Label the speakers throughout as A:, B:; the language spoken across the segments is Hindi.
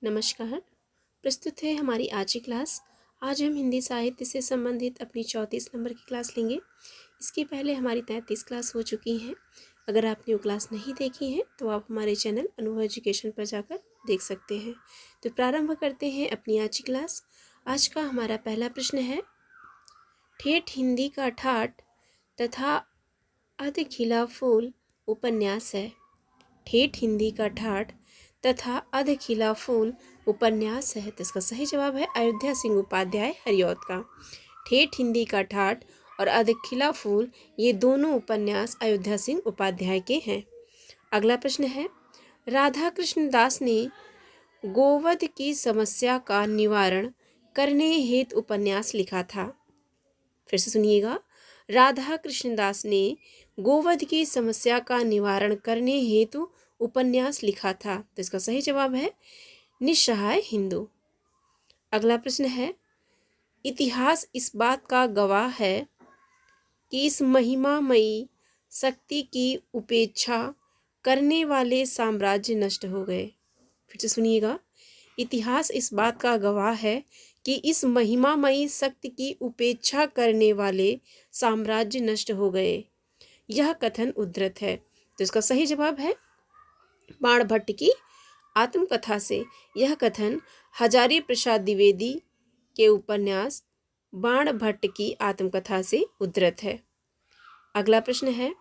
A: नमस्कार। प्रस्तुत है हमारी आज की क्लास। आज हम हिंदी साहित्य से संबंधित अपनी 34 नंबर की क्लास लेंगे। इसके पहले हमारी 33 क्लास हो चुकी हैं। अगर आपने वो क्लास नहीं देखी है तो आप हमारे चैनल अनुभव एजुकेशन पर जाकर देख सकते हैं। तो प्रारंभ करते हैं अपनी आज की क्लास। आज का हमारा पहला प्रश्न है, ठेठ हिंदी का ठाठ तथा अध खिला फूल उपन्यास है। ठेठ हिंदी का ठाठ तथा अध खिला फूल उपन्यास है। तो इसका सही जवाब है अयोध्या सिंह उपाध्याय हरिऔध का। ठेठ हिंदी का ठाठ और अध खिला फूल ये दोनों उपन्यास अयोध्या सिंह उपाध्याय के हैं। अगला प्रश्न है, राधा कृष्ण दास ने गोवध की समस्या का निवारण करने हेतु उपन्यास लिखा था। फिर से सुनिएगा, राधा कृष्णदास ने गोवध की समस्या का निवारण करने हेतु उपन्यास लिखा था। तो इसका सही जवाब है निस्सहाय हिंदू। अगला प्रश्न है, इतिहास इस बात का गवाह है कि इस महिमामयी शक्ति की उपेक्षा करने वाले साम्राज्य नष्ट हो गए। फिर से सुनिएगा, इतिहास इस बात का गवाह है कि इस महिमामयी शक्ति की उपेक्षा करने वाले साम्राज्य नष्ट हो गए। यह कथन उद्धृत है। तो इसका सही जवाब है बाणभट्ट की आत्मकथा से। यह कथन हजारी प्रसाद द्विवेदी के उपन्यास बाणभट्ट की आत्मकथा से उद्धृत है। अगला प्रश्न है,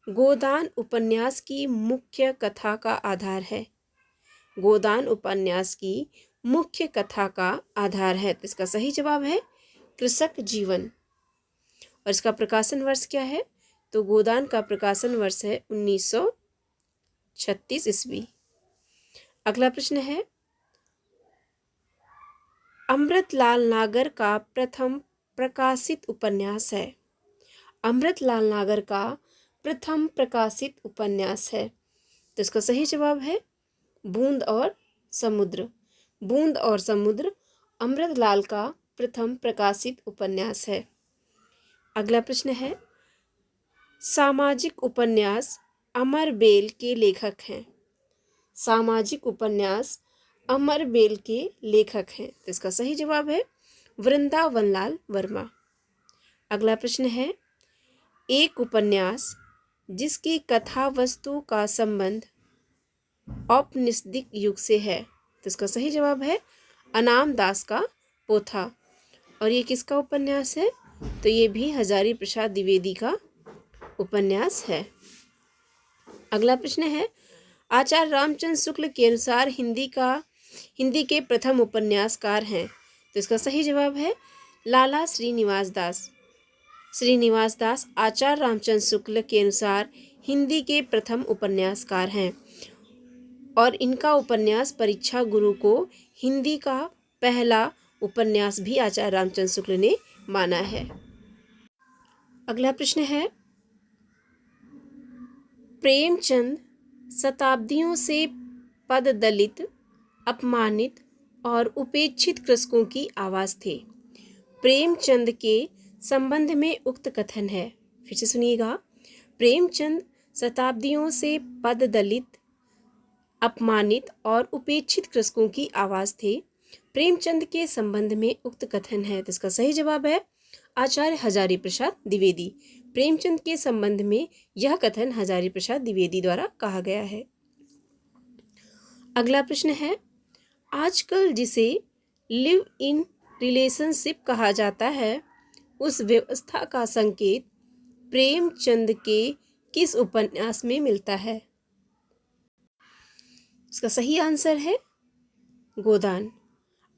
A: गोदान उपन्यास की मुख्य कथा का आधार है। गोदान उपन्यास की मुख्य कथा का आधार है। तो इसका सही जवाब है कृषक जीवन। और इसका प्रकाशन वर्ष क्या है? तो गोदान का प्रकाशन वर्ष है 1936 ईस्वी। अगला प्रश्न है, अमृतलाल नागर का प्रथम प्रकाशित उपन्यास है। अमृतलाल नागर का प्रथम प्रकाशित उपन्यास है। तो इसका सही जवाब है बूंद और समुद्र। बूंद और समुद्र अमृतलाल का प्रथम प्रकाशित उपन्यास है। अगला प्रश्न है, सामाजिक उपन्यास अमरबेल के लेखक हैं। सामाजिक उपन्यास अमरबेल के लेखक हैं। तो इसका सही जवाब है वृंदावनलाल वर्मा। अगला प्रश्न है, एक उपन्यास जिसकी कथा वस्तु का संबंध औपनिषदिक युग से है। तो इसका सही जवाब है अनाम दास का पोथा। और ये किसका उपन्यास है? तो ये भी हजारी प्रसाद द्विवेदी का उपन्यास है। अगला प्रश्न है, आचार्य रामचंद्र शुक्ल के अनुसार हिंदी के प्रथम उपन्यासकार हैं। तो इसका सही जवाब है लाला श्रीनिवास दास। श्रीनिवास दास आचार्य रामचंद्र शुक्ल के अनुसार हिंदी के प्रथम उपन्यासकार हैं। और इनका उपन्यास परीक्षा गुरु को हिंदी का पहला उपन्यास भी आचार्य रामचंद्र शुक्ल ने माना है। अगला प्रश्न है, प्रेमचंद शताब्दियों से पददलित, अपमानित और उपेक्षित कृषकों की आवाज थे। प्रेमचंद के संबंध में उक्त कथन है। फिर से सुनिएगा, प्रेमचंद शताब्दियों से पददलित, अपमानित और उपेक्षित कृषकों की आवाज थे। प्रेमचंद के संबंध में उक्त कथन है। तो इसका सही जवाब है आचार्य हजारी प्रसाद द्विवेदी। प्रेमचंद के संबंध में यह कथन हजारी प्रसाद द्विवेदी द्वारा कहा गया है। अगला प्रश्न है, आजकल जिसे लिव इन रिलेशनशिप कहा जाता है, उस व्यवस्था का संकेत प्रेमचंद के किस उपन्यास में मिलता है? इसका सही आंसर है गोदान।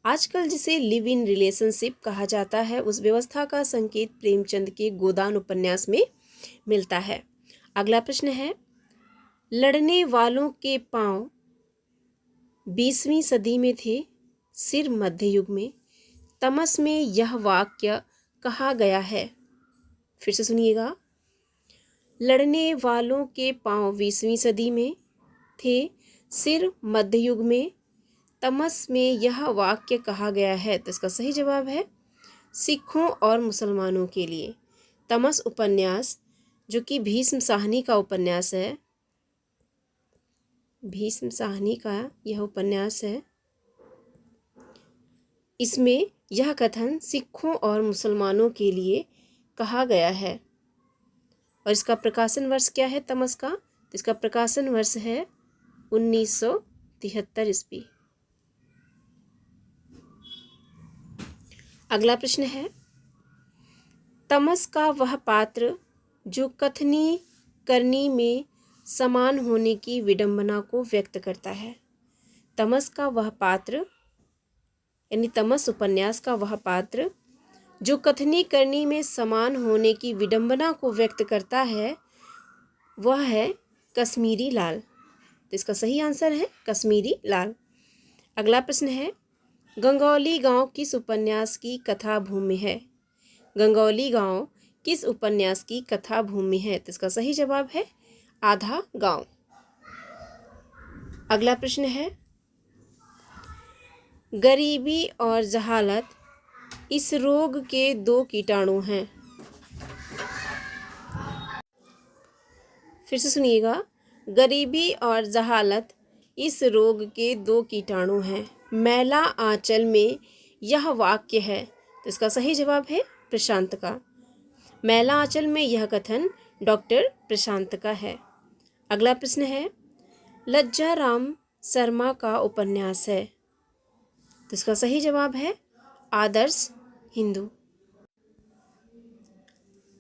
A: आजकल जिसे लिव इन रिलेशनशिप कहा जाता है, उस व्यवस्था का संकेत प्रेमचंद के गोदान उपन्यास में मिलता है। अगला प्रश्न है, लड़ने वालों के पांव 20वीं सदी में थे, सिर मध्य युग में। तमस में यह वाक्य कहा गया है। फिर से सुनिएगा, लड़ने वालों के पांव 20वीं सदी में थे, सिर मध्य युग में। तमस में यह वाक्य कहा गया है। तो इसका सही जवाब है सिखों और मुसलमानों के लिए। तमस उपन्यास जो कि भीष्म साहनी का उपन्यास है, भीष्म साहनी का यह उपन्यास है। इसमें यह कथन सिखों और मुसलमानों के लिए कहा गया है। और इसका प्रकाशन वर्ष क्या है तमस का? तो इसका प्रकाशन वर्ष है 1973 ईस्वी। अगला प्रश्न है, तमस का वह पात्र जो कथनी करनी में समान होने की विडंबना को व्यक्त करता है। तमस का वह पात्र यानी तमस उपन्यास का वह पात्र जो कथनी करनी में समान होने की विडंबना को व्यक्त करता है वह है कश्मीरी लाल। तो इसका सही आंसर है कश्मीरी लाल। अगला प्रश्न है, गंगौली गांव किस उपन्यास की कथा भूमि है? गंगौली गांव किस उपन्यास की कथा भूमि है? तो इसका सही जवाब है आधा गांव। अगला प्रश्न है, गरीबी और जहालत इस रोग के दो कीटाणु हैं। फिर से सुनिएगा, गरीबी और जहालत इस रोग के दो कीटाणु हैं। मैला आंचल में यह वाक्य है। तो इसका सही जवाब है प्रशांत का। मैला आंचल में यह कथन डॉक्टर प्रशांत का है। अगला प्रश्न है, लज्जा राम शर्मा का उपन्यास है। तो इसका सही जवाब है आदर्श हिंदू।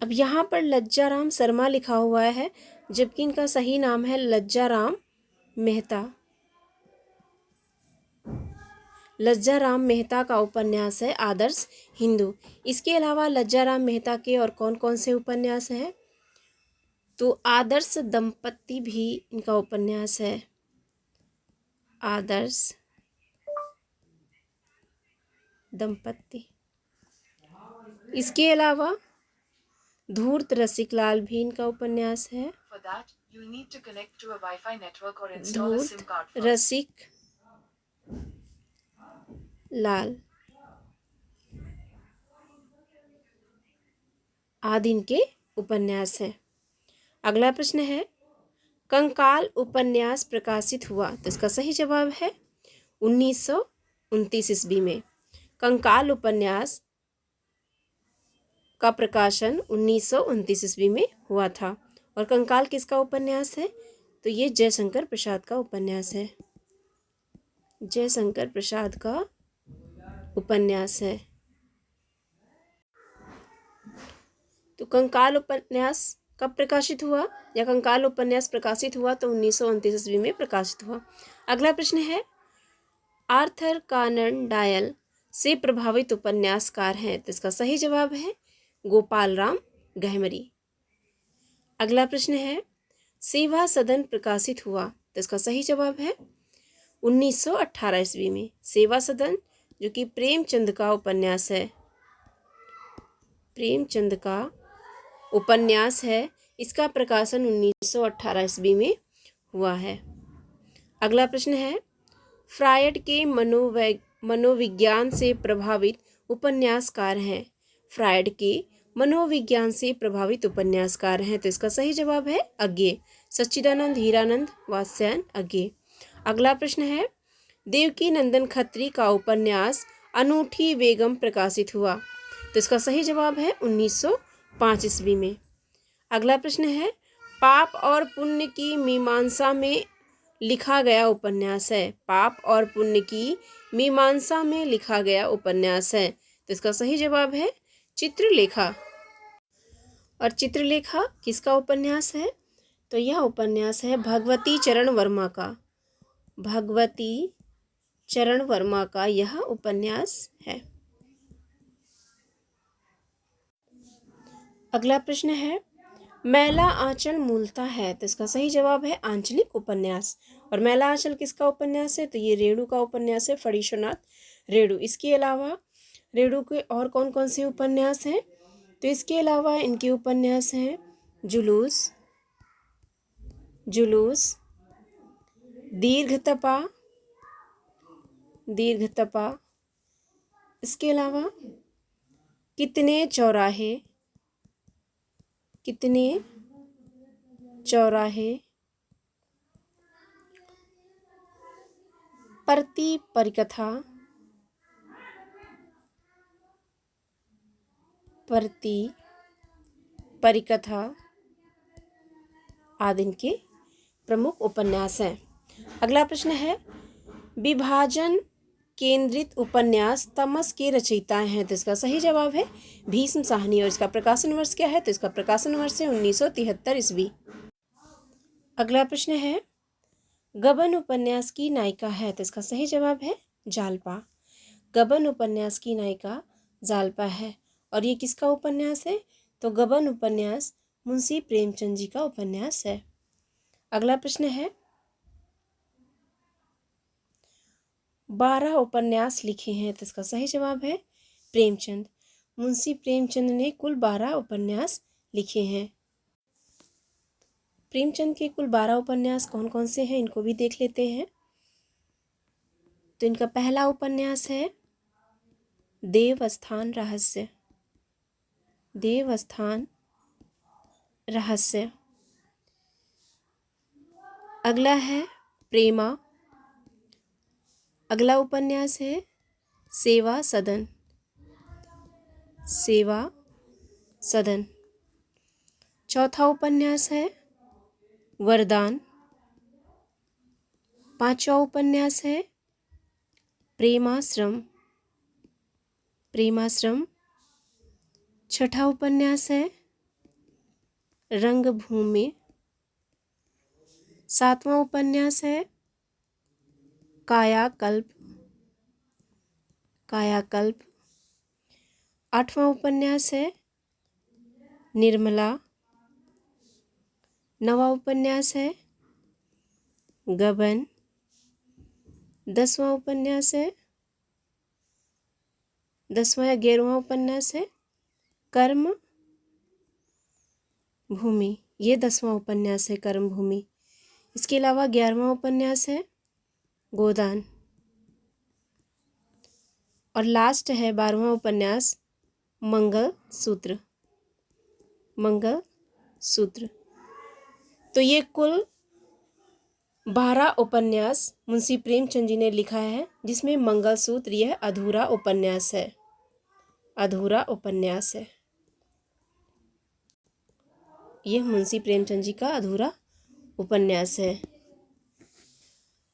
A: अब यहाँ पर लज्जा राम शर्मा लिखा हुआ है जबकि इनका सही नाम है लज्जा राम मेहता। लज्जा राम मेहता का उपन्यास है आदर्श हिंदू। इसके अलावा लज्जा राम मेहता के और कौन कौन से उपन्यास हैं? तो आदर्श दंपत्ति भी इनका उपन्यास है। आदर्श दंपत्ति। इसके अलावा धूर्त रसिकलाल भी इनका उपन्यास है। धूर्त रसिक लाल आदि इनके उपन्यास हैं। अगला प्रश्न है, कंकाल उपन्यास प्रकाशित हुआ। तो इसका सही जवाब है 1929 ईस्वी में। कंकाल उपन्यास का प्रकाशन 1929 ईस्वी में हुआ था। और कंकाल किसका उपन्यास है? तो ये जयशंकर प्रसाद का उपन्यास है। जयशंकर प्रसाद का उपन्यास है। तो कंकाल उपन्यास कब प्रकाशित हुआ या कंकाल उपन्यास प्रकाशित हुआ? तो 1929 ईस्वी में प्रकाशित हुआ। अगला प्रश्न है, आर्थर कानन डायल से प्रभावित उपन्यासकार हैं। तो इसका सही जवाब है गोपाल राम गहमरी। अगला प्रश्न है, सेवा सदन प्रकाशित हुआ। तो इसका सही जवाब है 1918 ईस्वी में। सेवा सदन जो कि प्रेमचंद का उपन्यास है। प्रेमचंद का उपन्यास है। इसका प्रकाशन 1918 ईस्वी में हुआ है। अगला प्रश्न है, फ्रायड के मनोविज्ञान से प्रभावित उपन्यासकार हैं। फ्रायड के मनोविज्ञान से प्रभावित उपन्यासकार हैं। तो इसका सही जवाब है अज्ञे। सच्चिदानंद हीरानंद वात्स्यायन अज्ञे। अगला प्रश्न है, देवकी नंदन खत्री का उपन्यास अनूठी बेगम प्रकाशित हुआ। तो इसका सही जवाब है 1905 ईस्वी में। अगला प्रश्न है, पाप और पुण्य की मीमांसा में लिखा गया उपन्यास है। पाप और पुण्य की मीमांसा में लिखा गया उपन्यास है। तो इसका सही जवाब है चित्रलेखा। और चित्रलेखा किसका उपन्यास है? तो यह उपन्यास है भगवती चरण वर्मा का। भगवती चरण वर्मा का यह उपन्यास है। अगला प्रश्न है, मैला आंचल मूलतः है। तो इसका सही जवाब है आंचलिक उपन्यास। और मैला आंचल किसका उपन्यास है? तो ये रेणु का उपन्यास है, फणीश्वरनाथ रेणु। इसके अलावा रेणु के और कौन कौन से उपन्यास हैं? तो इसके अलावा इनके उपन्यास हैं जुलूस, जुलूस, दीर्घतपा, दीर्घतपा। इसके अलावा कितने चौराहे, कितने चौराहे, परती परिकथा, परती, परिकथा आदि इनके प्रमुख उपन्यास हैं। अगला प्रश्न है, विभाजन केंद्रित उपन्यास तमस के रचयिता हैं। तो इसका सही जवाब है भीष्म साहनी। और इसका प्रकाशन वर्ष क्या है? तो इसका प्रकाशन वर्ष है 1973 ईस्वी। अगला प्रश्न है, गबन उपन्यास की नायिका है। तो इसका सही जवाब है जालपा। गबन उपन्यास की नायिका जालपा है। और ये किसका उपन्यास है? तो गबन उपन्यास मुंशी प्रेमचंद जी का उपन्यास है। अगला प्रश्न है, 12 उपन्यास लिखे हैं। तो इसका सही जवाब है प्रेमचंद। मुंशी प्रेमचंद ने कुल 12 उपन्यास लिखे हैं। प्रेमचंद के कुल 12 उपन्यास कौन कौन से हैं, इनको भी देख लेते हैं। तो इनका पहला उपन्यास है देवस्थान रहस्य। देवस्थान रहस्य। अगला है प्रेमा। अगला उपन्यास है सेवा सदन। सेवा सदन। चौथा उपन्यास है वरदान। पांचवा उपन्यास है प्रेमाश्रम। प्रेमाश्रम। छठा उपन्यास है रंगभूमि। सातवां उपन्यास है कायाकल्प। कायाकल्प। आठवां उपन्यास है निर्मला। नवा उपन्यास है गबन। 10वां उपन्यास है 10वां या 11वां उपन्यास है कर्म भूमि। ये 10वां उपन्यास है कर्म भूमि। इसके अलावा 11वां उपन्यास है गोदान। और लास्ट है 12वां उपन्यास मंगल सूत्र। मंगल सूत्र। तो ये कुल 12 उपन्यास मुंशी प्रेमचंद जी ने लिखा है, जिसमें मंगल सूत्र यह अधूरा उपन्यास है। अधूरा उपन्यास है। यह मुंशी प्रेमचंद जी का अधूरा उपन्यास है।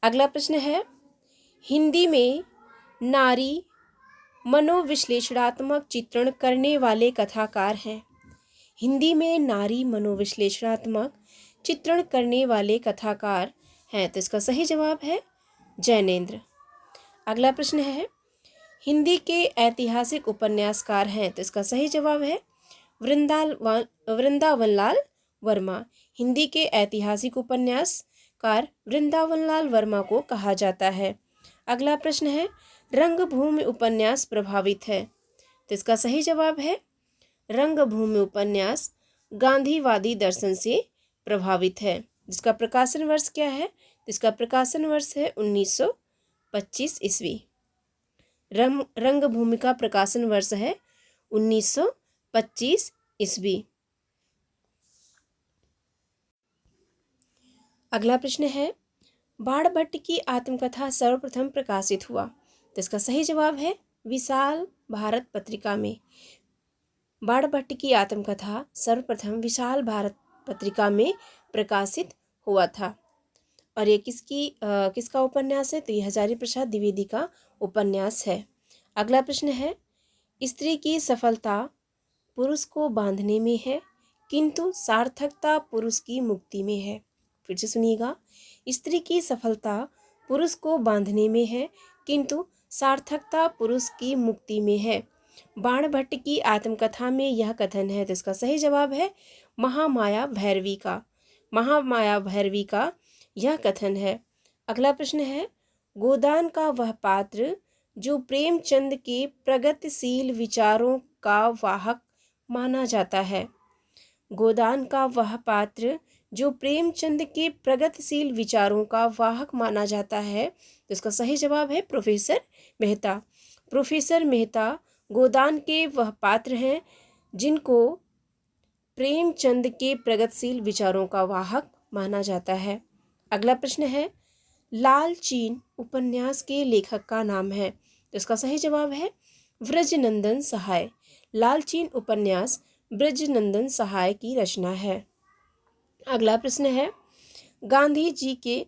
A: अगला प्रश्न है, हिंदी में नारी मनोविश्लेषणात्मक चित्रण करने वाले कथाकार हैं। हिंदी में नारी मनोविश्लेषणात्मक चित्रण करने वाले कथाकार हैं। तो इसका सही जवाब है जैनेन्द्र। अगला प्रश्न है, हिंदी के ऐतिहासिक उपन्यासकार हैं। तो इसका सही जवाब है वृंदावनलाल वर्मा। हिंदी के ऐतिहासिक उपन्यासकार वृंदावनलाल वर्मा को कहा जाता है। अगला प्रश्न है, रंगभूमि उपन्यास प्रभावित है। तो इसका सही जवाब है रंगभूमि उपन्यास गांधीवादी दर्शन से प्रभावित है। जिसका प्रकाशन वर्ष क्या है? तो इसका प्रकाशन वर्ष है 1925 ईस्वी। रंगभूमि का प्रकाशन वर्ष है 1925 ईस्वी। अगला प्रश्न है, बाणभट्ट की आत्मकथा सर्वप्रथम प्रकाशित हुआ। तो इसका सही जवाब है विशाल भारत पत्रिका में। बाणभट्ट की आत्मकथा सर्वप्रथम विशाल भारत पत्रिका में प्रकाशित हुआ था। और ये किसका उपन्यास है? तो ये हजारी प्रसाद द्विवेदी का उपन्यास है। अगला प्रश्न है, स्त्री की सफलता पुरुष को बांधने में है, किंतु सार्थकता पुरुष की मुक्ति में है। फिर से सुनिएगा, स्त्री की सफलता पुरुष को बांधने में है, किंतु सार्थकता पुरुष की मुक्ति में है। बाणभट्ट की आत्मकथा में यह कथन है। तो इसका सही जवाब है महामाया भैरवी का। महामाया भैरवी का यह कथन है। अगला प्रश्न है, गोदान का वह पात्र जो प्रेमचंद के प्रगतिशील विचारों का वाहक माना जाता है। गोदान का वह पात्र जो प्रेमचंद के प्रगतिशील विचारों का वाहक माना जाता है। तो इसका सही जवाब है प्रोफेसर मेहता। प्रोफेसर मेहता गोदान के वह पात्र हैं जिनको प्रेमचंद के प्रगतिशील विचारों का वाहक माना जाता है। अगला प्रश्न है, लाल चीन उपन्यास के लेखक का नाम है। तो इसका सही जवाब है व्रजनंदन सहाय। लालचीन उपन्यास ब्रजनंदन सहाय की रचना है। अगला प्रश्न है, गांधी जी के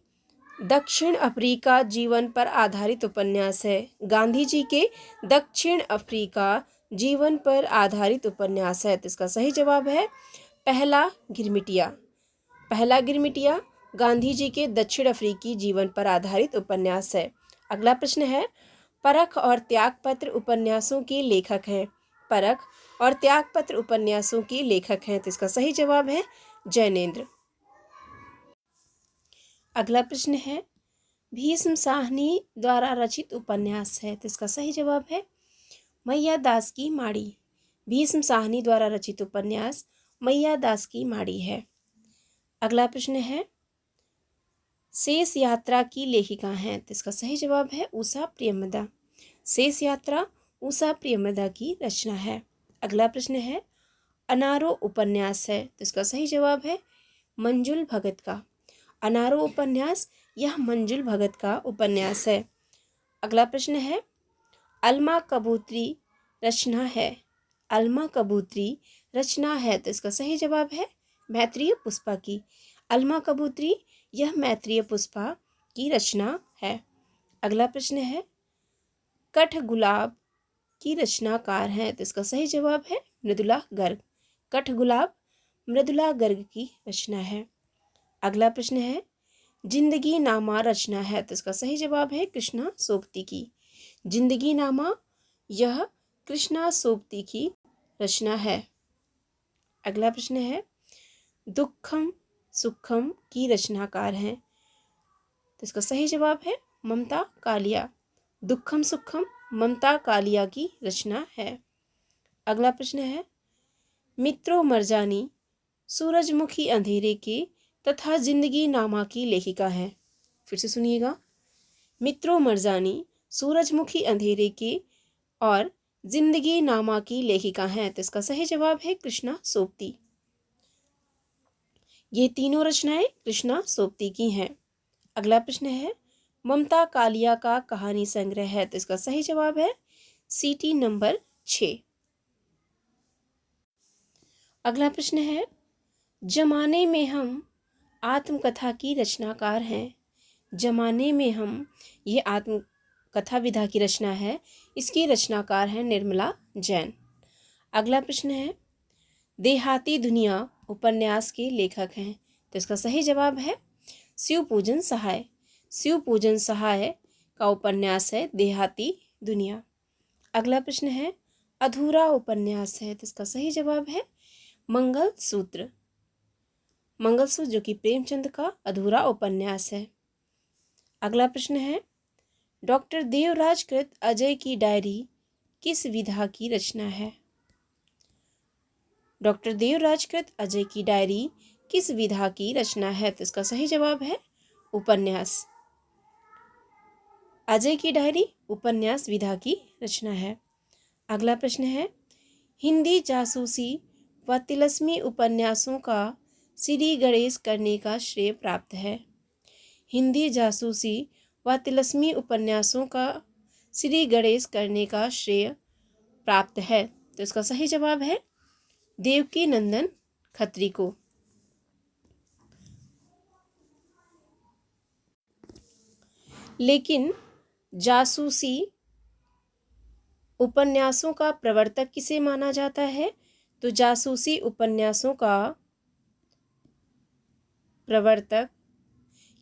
A: दक्षिण अफ्रीका जीवन पर आधारित उपन्यास है। गांधी जी के दक्षिण अफ्रीका जीवन पर आधारित उपन्यास है, तो इसका सही जवाब है पहला गिरमिटिया। पहला गिरमिटिया गांधी जी के दक्षिण अफ्रीकी जीवन पर आधारित उपन्यास है। अगला प्रश्न है, परख और त्यागपत्र उपन्यासों के लेखक हैं। परख और त्यागपत्र उपन्यासों के लेखक हैं, तो इसका सही जवाब है जैनेन्द्र। अगला प्रश्न है, भीष्म साहनी द्वारा रचित उपन्यास है, तो इसका सही जवाब है मैया दास की माड़ी। भीष्म साहनी द्वारा रचित उपन्यास मैया दास की माड़ी है। अगला प्रश्न है, शेष यात्रा की लेखिका हैं, तो इसका सही जवाब है उषा प्रियमदा। शेष यात्रा उषा प्रियमदा की रचना है। अगला प्रश्न है, अनारो उपन्यास है, तो इसका सही जवाब है मंजुल भगत का। अनारो उपन्यास यह मंजुल भगत का उपन्यास है। अगला प्रश्न है, अलमा कबूतरी रचना है। अलमा कबूतरी रचना है, तो इसका सही जवाब है मैत्रेय पुष्पा की। अलमा कबूतरी यह मैत्रेय पुष्पा की रचना है। अगला प्रश्न है, कठ गुलाब की रचनाकार है, तो इसका सही जवाब है मृदुला गर्ग। कठ गुलाब मृदुला गर्ग की रचना है। अगला प्रश्न है, जिंदगी नामा रचना है, तो इसका सही जवाब है कृष्णा सोबती की। जिंदगी नामा यह कृष्णा सोबती की रचना है। अगला प्रश्न है, दुखम सुखम की रचनाकार हैं, तो इसका सही जवाब है ममता कालिया। दुखम सुखम ममता कालिया की रचना है। अगला प्रश्न है, मित्रो मरजानी सूरजमुखी अंधेरे के तथा जिंदगी नामा की लेखिका है। फिर से सुनिएगा, मित्रो मरजानी सूरजमुखी अंधेरे के और जिंदगी नामा की लेखिका हैं, तो इसका सही जवाब है कृष्णा सोबती। ये तीनों रचनाएं कृष्णा सोबती की हैं। अगला प्रश्न है, ममता कालिया का कहानी संग्रह है, तो इसका सही जवाब है सीटी नंबर 6। अगला प्रश्न है, जमाने में हम आत्मकथा की रचनाकार हैं। जमाने में हम ये आत्मकथा विधा की रचना है, इसकी रचनाकार है निर्मला जैन। अगला प्रश्न है, देहाती दुनिया उपन्यास के लेखक हैं, तो इसका सही जवाब है शिवपूजन सहाय। शिवपूजन सहाय का उपन्यास है देहाती दुनिया। अगला प्रश्न है, अधूरा उपन्यास है, तो इसका सही जवाब है मंगलसूत्र। मंगलसूत्र जो कि प्रेमचंद का अधूरा उपन्यास है। अगला प्रश्न है, डॉक्टर देवराज कृत अजय की डायरी किस विधा की रचना है। डॉक्टर देवराज कृत अजय की डायरी किस विधा की रचना है, तो इसका सही जवाब है उपन्यास। अजय की डायरी उपन्यास विधा की रचना है। अगला प्रश्न है, हिंदी जासूसी व तिलस्मी उपन्यासों का श्री गणेश करने का श्रेय प्राप्त है। हिंदी जासूसी व तिलस्मी उपन्यासों का श्री गणेश करने का श्रेय प्राप्त है, तो इसका सही जवाब है देवकी नंदन खत्री को। लेकिन जासूसी उपन्यासों का प्रवर्तक किसे माना जाता है, तो जासूसी उपन्यासों का प्रवर्तक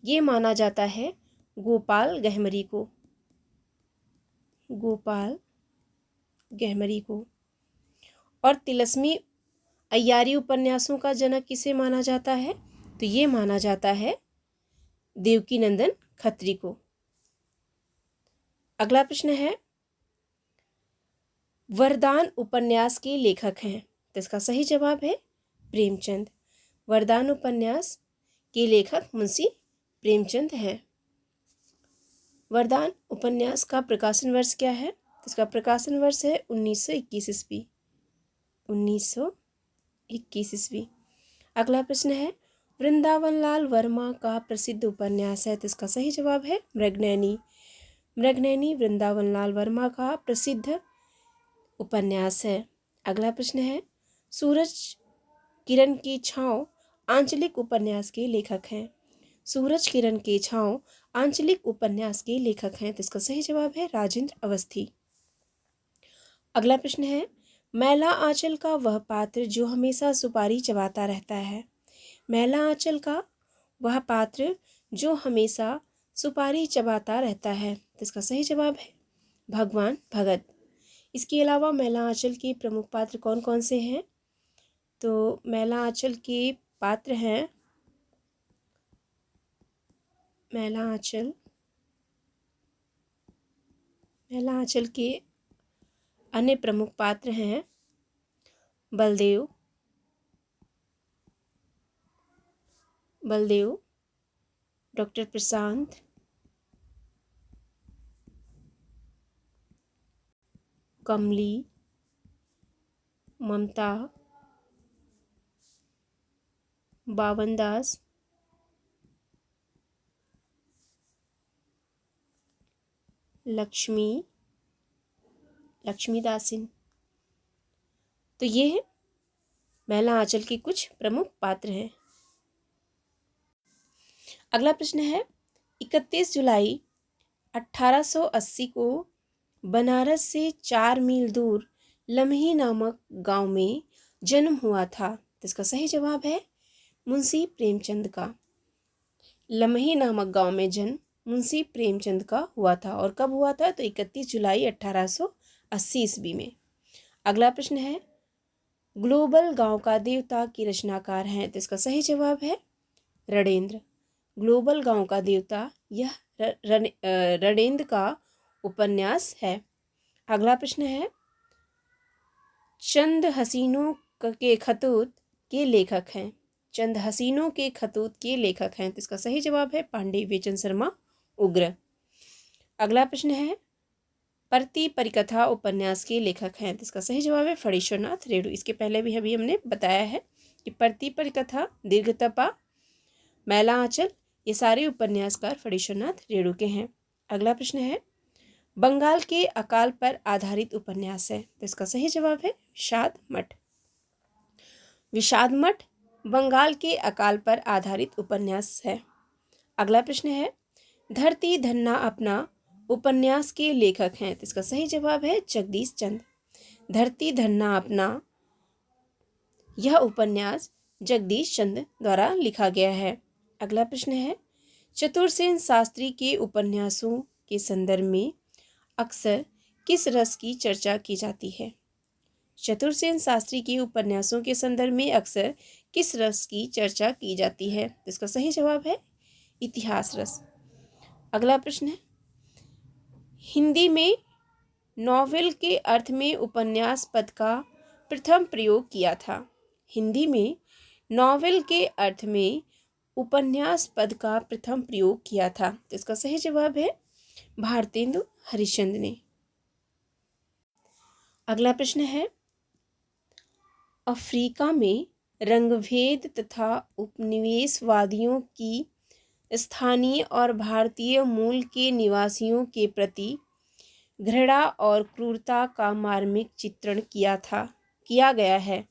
A: ये माना जाता है गोपाल गहमरी को। गोपाल गहमरी को। और तिलस्मी अय्यारी उपन्यासों का जनक किसे माना जाता है, तो ये माना जाता है देवकी नंदन खत्री को। अगला प्रश्न है, वरदान उपन्यास के लेखक हैं, तो इसका सही जवाब है प्रेमचंद। वरदान उपन्यास के लेखक मुंशी प्रेमचंद हैं। वरदान उपन्यास का प्रकाशन वर्ष क्या है, तो इसका प्रकाशन वर्ष है 1921 ईस्वी। 1921 ईस्वी। अगला प्रश्न है, वृंदावन लाल वर्मा का प्रसिद्ध उपन्यास है, तो इसका सही जवाब है मृगनयनी। मृगनयनी वृंदावन लाल वर्मा का प्रसिद्ध उपन्यास है। अगला प्रश्न है, सूरज किरण की छाँव आंचलिक उपन्यास के लेखक हैं। सूरज किरण की छाँव आंचलिक उपन्यास के लेखक हैं, तो इसका सही जवाब है राजेंद्र अवस्थी। अगला प्रश्न है, मैला आंचल का वह पात्र जो हमेशा सुपारी चबाता रहता है। मैला आंचल का वह पात्र जो हमेशा सुपारी चबाता रहता है, तो इसका सही जवाब है भगवान भगत। इसके अलावा मैला आंचल के प्रमुख पात्र कौन कौन से हैं? तो मैला आंचल के पात्र हैं, मैला आंचल के अन्य प्रमुख पात्र हैं बलदेव, डॉक्टर प्रशांत, कमली, ममता, बावन दास, लक्ष्मी दासिन। तो ये है मैला आंचल के कुछ प्रमुख पात्र हैं। अगला प्रश्न है, 31 जुलाई 1880 को बनारस से 4 मील दूर लम्ही नामक गांव में जन्म हुआ था, तो इसका सही जवाब है मुंशी प्रेमचंद का। लम्ही नामक गांव में जन्म मुंशी प्रेमचंद का हुआ था, और कब हुआ था? तो 31 जुलाई 1880 ईस्वी में। अगला प्रश्न है, ग्लोबल गांव का देवता की रचनाकार हैं, तो इसका सही जवाब है रणेंद्र। ग्लोबल गांव का देवता यह रणेंद्र का उपन्यास है। अगला प्रश्न है, चंद हसीनों के खतूत के लेखक हैं। चंद हसीनों के खतूत के लेखक हैं, तो इसका सही जवाब है पांडे विजय शर्मा उग्र। अगला प्रश्न है, परती परिकथा उपन्यास के लेखक हैं, तो इसका सही जवाब है फणीश्वरनाथ रेणु। इसके पहले भी अभी हमने बताया है कि परती परिकथा, दीर्घतपा, मैला आंचल, ये सारे उपन्यासकार फणीश्वरनाथ रेणु के हैं। अगला प्रश्न है, बंगाल के अकाल पर आधारित उपन्यास है, तो इसका सही जवाब है विषाद मठ बंगाल के अकाल पर आधारित उपन्यास है। अगला प्रश्न है, धरती धन्ना अपना उपन्यास के लेखक हैं, तो इसका सही जवाब है जगदीश चंद। धरती धन्ना अपना, यह उपन्यास जगदीश चंद द्वारा लिखा गया है। अगला प्रश्न है, चतुरसेन शास्त्री के उपन्यासों के संदर्भ में अक्सर किस रस की चर्चा की जाती है? चतुरसेन शास्त्री के उपन्यासों के संदर्भ में अक्सर किस रस की चर्चा की जाती है? इसका सही जवाब है इतिहास रस। अगला प्रश्न है, हिंदी में नॉवेल के अर्थ में उपन्यास पद का प्रथम प्रयोग किया था। हिंदी में नॉवेल के अर्थ में उपन्यास पद का प्रथम प्रयोग किया था, तो इसका सही जवाब है भारतेंदु हरिश्चंद्र ने। अगला प्रश्न है, अफ्रीका में रंगभेद तथा उपनिवेशवादियों की स्थानीय और भारतीय मूल के निवासियों के प्रति घृणा और क्रूरता का मार्मिक चित्रण किया गया है।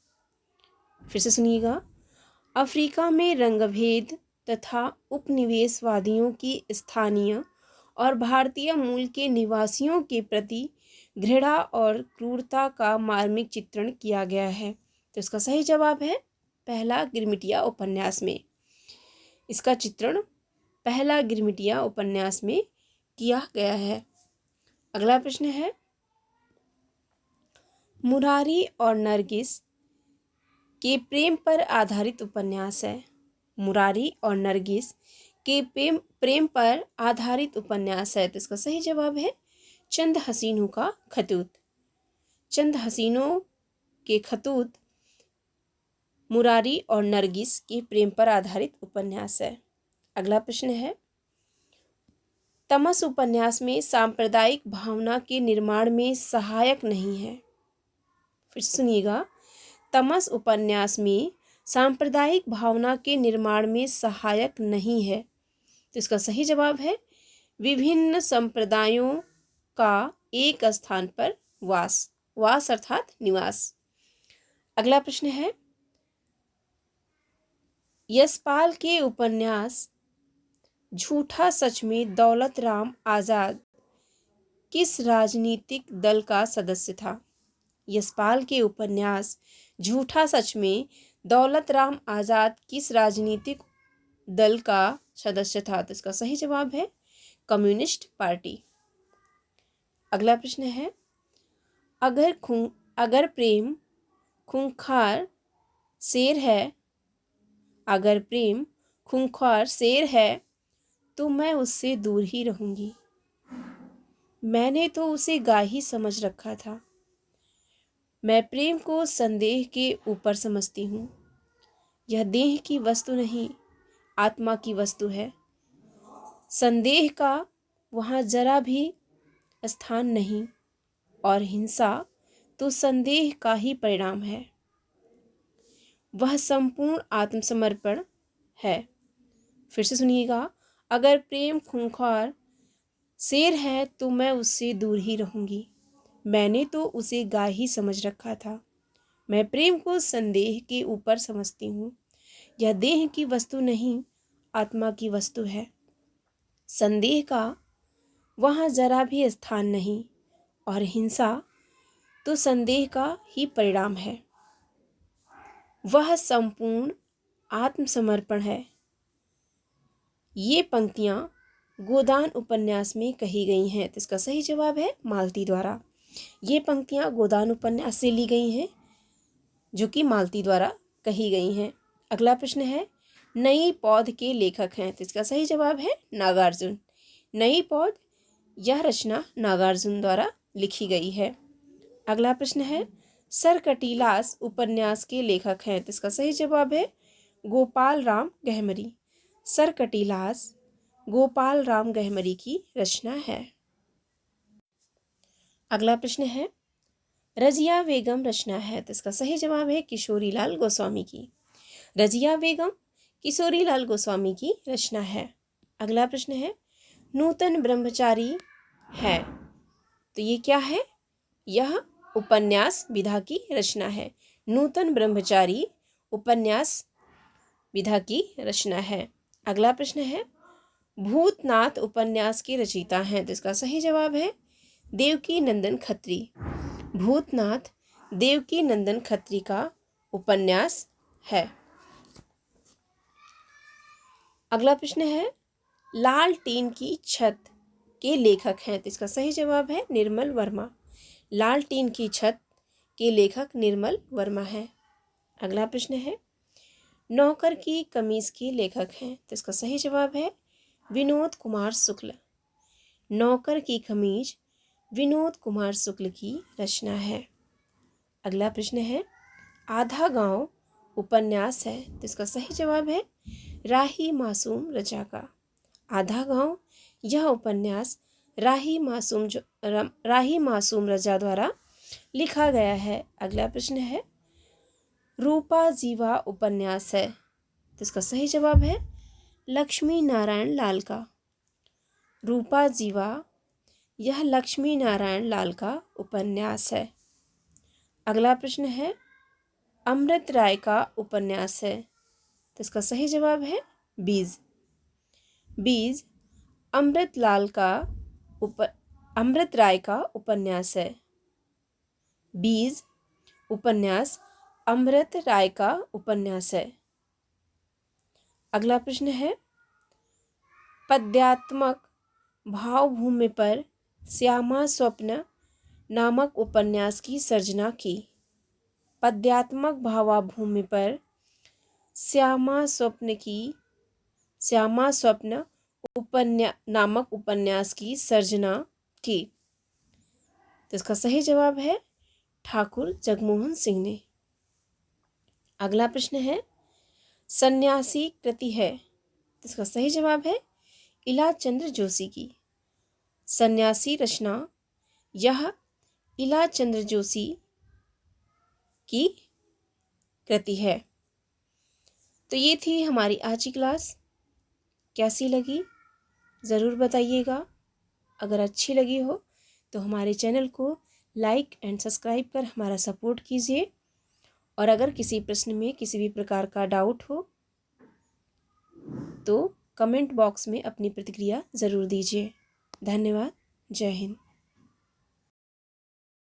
A: फिर से सुनिएगा, अफ्रीका में रंगभेद तथा उपनिवेशवादियों की स्थानीय और भारतीय मूल के निवासियों के प्रति घृणा और क्रूरता का मार्मिक चित्रण किया गया है, तो इसका सही जवाब है पहला गिरमिटिया उपन्यास में। इसका चित्रण पहला गिरमिटिया उपन्यास में किया गया है। अगला प्रश्न है, मुरारी और नरगिस के प्रेम पर आधारित उपन्यास है। मुरारी और नरगिस के प्रेम पर आधारित उपन्यास है, तो इसका सही जवाब है चंद हसीनों का खतूत। चंद हसीनों के खतूत मुरारी और नरगिस के प्रेम पर आधारित उपन्यास है। अगला प्रश्न है, तमस उपन्यास में सांप्रदायिक भावना के निर्माण में सहायक नहीं है। फिर सुनिएगा, तमस उपन्यास में सांप्रदायिक भावना के निर्माण में सहायक नहीं है, तो इसका सही जवाब है विभिन्न संप्रदायों का एक स्थान पर वास अर्थात निवास। अगला प्रश्न है, यशपाल के उपन्यास झूठा सच में दौलत राम आजाद किस राजनीतिक दल का सदस्य था? यशपाल के उपन्यास झूठा सच में दौलत राम आजाद किस राजनीतिक दल का सदस्य था? तो इसका सही जवाब है कम्युनिस्ट पार्टी। अगला प्रश्न है, अगर प्रेम खूंखार शेर है, अगर प्रेम खूंखार शेर है तो मैं उससे दूर ही रहूंगी। मैंने तो उसे गाही समझ रखा था। मैं प्रेम को संदेह के ऊपर समझती हूँ। यह देह की वस्तु नहीं, आत्मा की वस्तु है। संदेह का वहाँ जरा भी स्थान नहीं, और हिंसा तो संदेह का ही परिणाम है। वह संपूर्ण आत्मसमर्पण है। फिर से सुनिएगा, अगर प्रेम खूंखार शेर है तो मैं उससे दूर ही रहूंगी। मैंने तो उसे गाही समझ रखा था। मैं प्रेम को संदेह के ऊपर समझती हूँ। यह देह की वस्तु नहीं, आत्मा की वस्तु है। संदेह का वहाँ जरा भी स्थान नहीं, और हिंसा तो संदेह का ही परिणाम है। वह संपूर्ण आत्मसमर्पण है। ये पंक्तियाँ गोदान उपन्यास में कही गई हैं। तो इसका सही जवाब है मालती द्वारा। ये पंक्तियाँ गोदान उपन्यास से ली गई हैं, जो कि मालती द्वारा कही गई हैं। अगला प्रश्न है, नई पौध के लेखक हैं। तो इसका सही जवाब है नागार्जुन। नई पौध, यह रचना नागार्जुन द्वारा लिखी गई है। अगला प्रश्न है, सरकटीलास उपन्यास के लेखक हैं। तो इसका सही जवाब है गोपाल राम गहमरी। सरकटीलास गोपाल राम गहमरी की रचना है। अगला प्रश्न है, रजिया बेगम रचना है। तो इसका सही जवाब है किशोरीलाल गोस्वामी की। रजिया बेगम किशोरीलाल गोस्वामी की रचना है। अगला प्रश्न है, नूतन ब्रह्मचारी है। तो ये क्या है? यह उपन्यास विधा की रचना है। नूतन ब्रह्मचारी उपन्यास विधा की रचना है। अगला प्रश्न है, भूतनाथ उपन्यास के रचयिता हैं। तो इसका सही जवाब है देवकी नंदन खत्री। भूतनाथ देवकी नंदन खत्री का उपन्यास है। अगला प्रश्न है, लाल टीन की छत के लेखक हैं। तो इसका सही जवाब है निर्मल वर्मा। लाल टीन की छत के लेखक निर्मल वर्मा है। अगला प्रश्न है, नौकर की कमीज के लेखक हैं। तो इसका सही जवाब है विनोद कुमार शुक्ल। नौकर की कमीज विनोद कुमार शुक्ल की रचना है। अगला प्रश्न है, आधा गांव उपन्यास है। तो इसका सही जवाब है राही मासूम रजा का। आधा गांव, यह उपन्यास राही मासूम रजा द्वारा लिखा गया है। अगला प्रश्न है, रूपा जीवा उपन्यास है। तो इसका सही जवाब है लक्ष्मी नारायण लाल का। रूपा जीवा, यह लक्ष्मी नारायण लाल का उपन्यास है। अगला प्रश्न है, अमृत राय का उपन्यास है। तो इसका सही जवाब है बीज। बीज अमृत राय का उपन्यास है। बीज उपन्यास अमृत राय का उपन्यास है। अगला प्रश्न है, पद्यात्मक भावभूमि पर श्यामा स्वप्न नामक उपन्यास की सर्जना की। पद्यात्मक भावभूमि पर श्यामा स्वप्न नामक उपन्यास की सर्जना की। तो इसका सही जवाब है ठाकुर जगमोहन सिंह ने। अगला प्रश्न है, सन्यासी कृति है। तो इसका सही जवाब है इला चंद्र जोशी की। सन्यासी रचना, यह इला चंद्र जोशी की कृति है। तो ये थी हमारी आज की क्लास। कैसी लगी ज़रूर बताइएगा। अगर अच्छी लगी हो तो हमारे चैनल को लाइक एंड सब्सक्राइब कर हमारा सपोर्ट कीजिए। और अगर किसी प्रश्न में किसी भी प्रकार का डाउट हो तो कमेंट बॉक्स में अपनी प्रतिक्रिया ज़रूर दीजिए। धन्यवाद। जय हिंद।